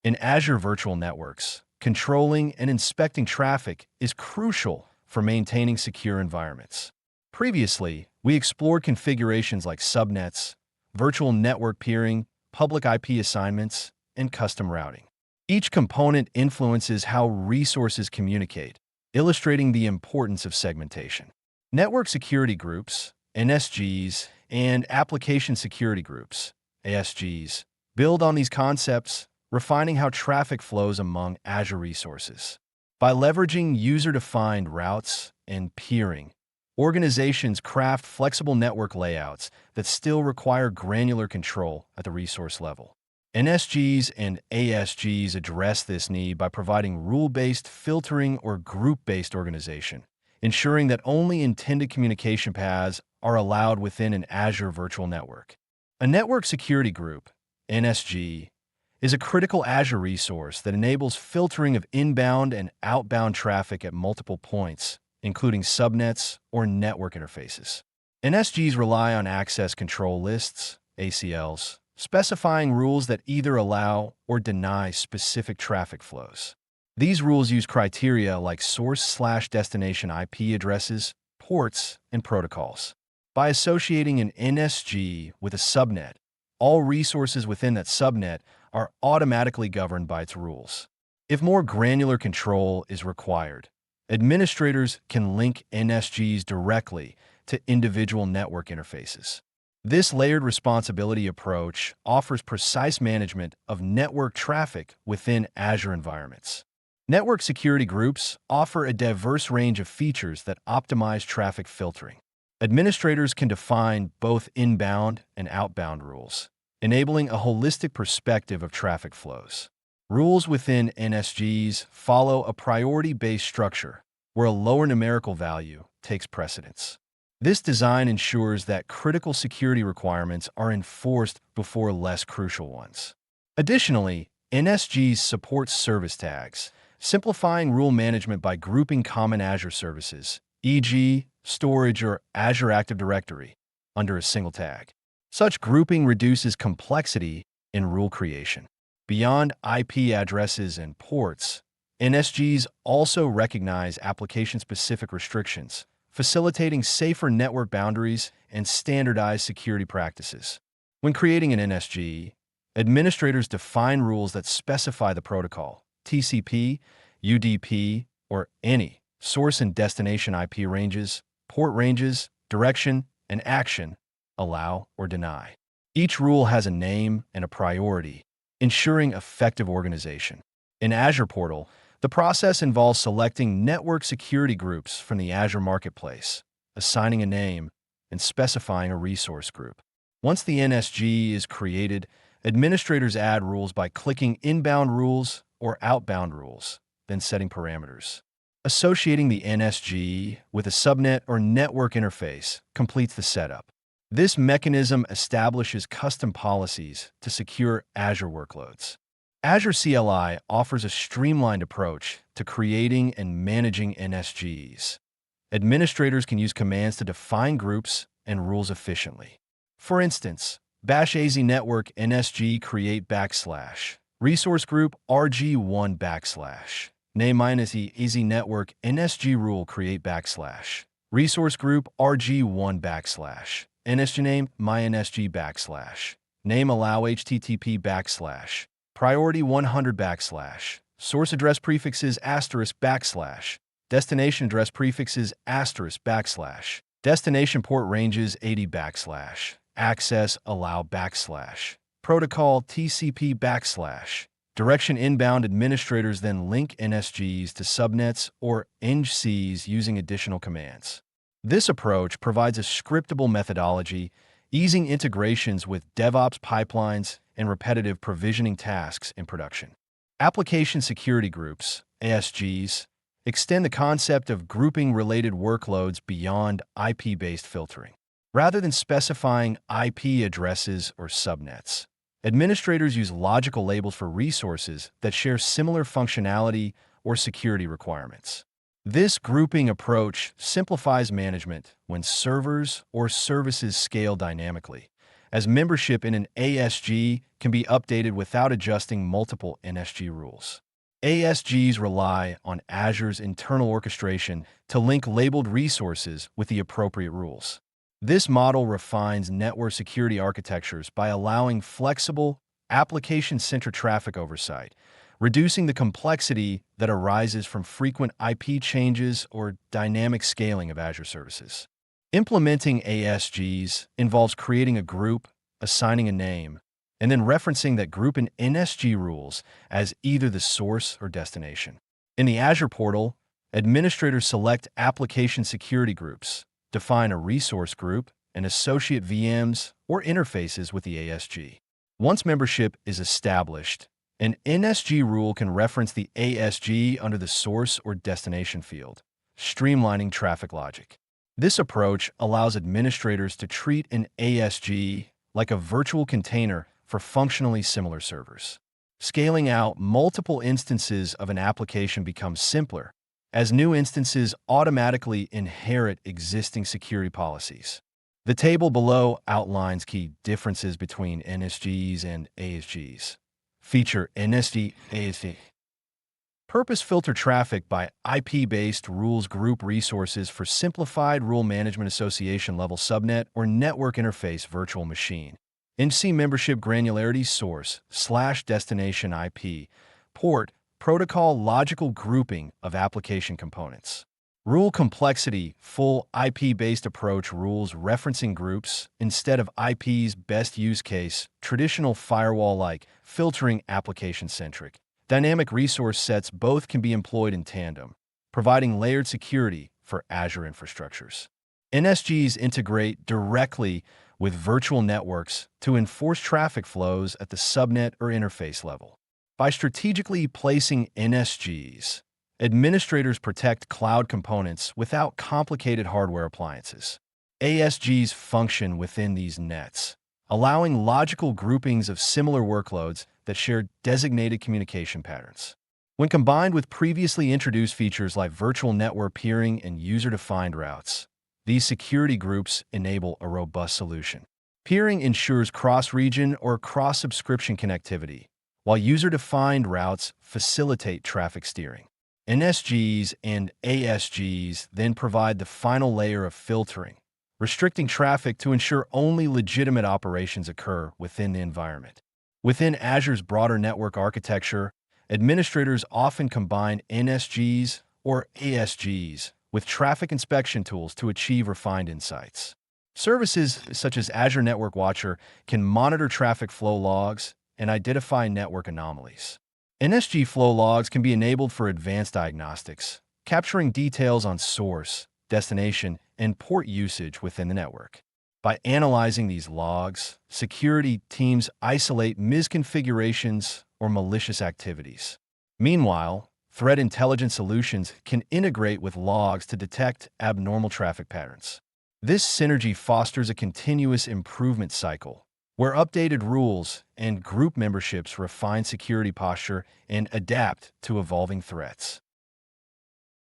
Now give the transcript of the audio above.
In Azure Virtual Networks, controlling and inspecting traffic is crucial for maintaining secure environments. Previously, we explored configurations like subnets, virtual network peering, public IP assignments, and custom routing. Each component influences how resources communicate, illustrating the importance of segmentation. Network security groups, NSGs, and application security groups, ASGs, build on these concepts, refining how traffic flows among Azure resources. By leveraging user-defined routes and peering, organizations craft flexible network layouts that still require granular control at the resource level. NSGs and ASGs address this need by providing rule-based filtering or group-based organization, ensuring that only intended communication paths are allowed within an Azure virtual network. A network security group, NSG, is a critical Azure resource that enables filtering of inbound and outbound traffic at multiple points, including subnets or network interfaces. NSGs rely on access control lists, ACLs, specifying rules that either allow or deny specific traffic flows. These rules use criteria like source/destination IP addresses, ports, and protocols. By associating an NSG with a subnet, all resources within that subnet are automatically governed by its rules. If more granular control is required, administrators can link NSGs directly to individual network interfaces. This layered responsibility approach offers precise management of network traffic within Azure environments. Network security groups offer a diverse range of features that optimize traffic filtering. Administrators can define both inbound and outbound rules, enabling a holistic perspective of traffic flows. Rules within NSGs follow a priority-based structure, where a lower numerical value takes precedence. This design ensures that critical security requirements are enforced before less crucial ones. Additionally, NSGs support service tags, simplifying rule management by grouping common Azure services, e.g., storage or Azure Active Directory, under a single tag. Such grouping reduces complexity in rule creation. Beyond IP addresses and ports, NSGs also recognize application-specific restrictions, facilitating safer network boundaries and standardized security practices. When creating an NSG, administrators define rules that specify the protocol, TCP, UDP, or any source and destination IP ranges, port ranges, direction, and action, allow or deny. Each rule has a name and a priority, ensuring effective organization. In Azure Portal, the process involves selecting network security groups from the Azure Marketplace, assigning a name, and specifying a resource group. Once the NSG is created, administrators add rules by clicking inbound rules or outbound rules, then setting parameters. Associating the NSG with a subnet or network interface completes the setup. This mechanism establishes custom policies to secure Azure workloads. Azure CLI offers a streamlined approach to creating and managing NSGs. Administrators can use commands to define groups and rules efficiently. For instance, bash AZ network NSG create / resource group RG1 / name -e AZ network NSG rule create / resource group RG1 / NSG name myNSG / name allow HTTP / priority 100 / source address prefixes */ destination address prefixes */ destination port ranges 80 / access allow / protocol TCP / direction inbound. Administrators then link NSGs to subnets or NSGs using additional commands. This approach provides a scriptable methodology, easing integrations with DevOps pipelines and repetitive provisioning tasks in production. Application security groups, ASGs, extend the concept of grouping related workloads beyond IP-based filtering. Rather than specifying IP addresses or subnets, administrators use logical labels for resources that share similar functionality or security requirements. This grouping approach simplifies management when servers or services scale dynamically, as membership in an ASG can be updated without adjusting multiple NSG rules. ASGs rely on Azure's internal orchestration to link labeled resources with the appropriate rules. This model refines network security architectures by allowing flexible, application-centered traffic oversight, reducing the complexity that arises from frequent IP changes or dynamic scaling of Azure services. Implementing ASGs involves creating a group, assigning a name, and then referencing that group in NSG rules as either the source or destination. In the Azure portal, administrators select application security groups, define a resource group, and associate VMs or interfaces with the ASG. Once membership is established, an NSG rule can reference the ASG under the source or destination field, streamlining traffic logic. This approach allows administrators to treat an ASG like a virtual container for functionally similar servers. Scaling out multiple instances of an application becomes simpler, as new instances automatically inherit existing security policies. The table below outlines key differences between NSGs and ASGs. Feature NSG ASG. Purpose filter traffic by IP-based rules group resources for simplified rule management association level subnet or network interface virtual machine. NC membership granularity source/destination IP. Port protocol logical grouping of application components. Rule complexity full IP-based approach rules referencing groups instead of IP's best use case traditional firewall-like filtering application-centric. Dynamic resource sets both can be employed in tandem, providing layered security for Azure infrastructures. NSGs integrate directly with virtual networks to enforce traffic flows at the subnet or interface level. By strategically placing NSGs, administrators protect cloud components without complicated hardware appliances. ASGs function within these nets, allowing logical groupings of similar workloads that share designated communication patterns. When combined with previously introduced features like virtual network peering and user-defined routes, these security groups enable a robust solution. Peering ensures cross-region or cross-subscription connectivity, while user-defined routes facilitate traffic steering. NSGs and ASGs then provide the final layer of filtering, restricting traffic to ensure only legitimate operations occur within the environment. Within Azure's broader network architecture, administrators often combine NSGs or ASGs with traffic inspection tools to achieve refined insights. Services such as Azure Network Watcher can monitor traffic flow logs and identify network anomalies. NSG flow logs can be enabled for advanced diagnostics, capturing details on source, destination, and port usage within the network. By analyzing these logs, security teams isolate misconfigurations or malicious activities. Meanwhile, threat intelligence solutions can integrate with logs to detect abnormal traffic patterns. This synergy fosters a continuous improvement cycle, where updated rules and group memberships refine security posture and adapt to evolving threats.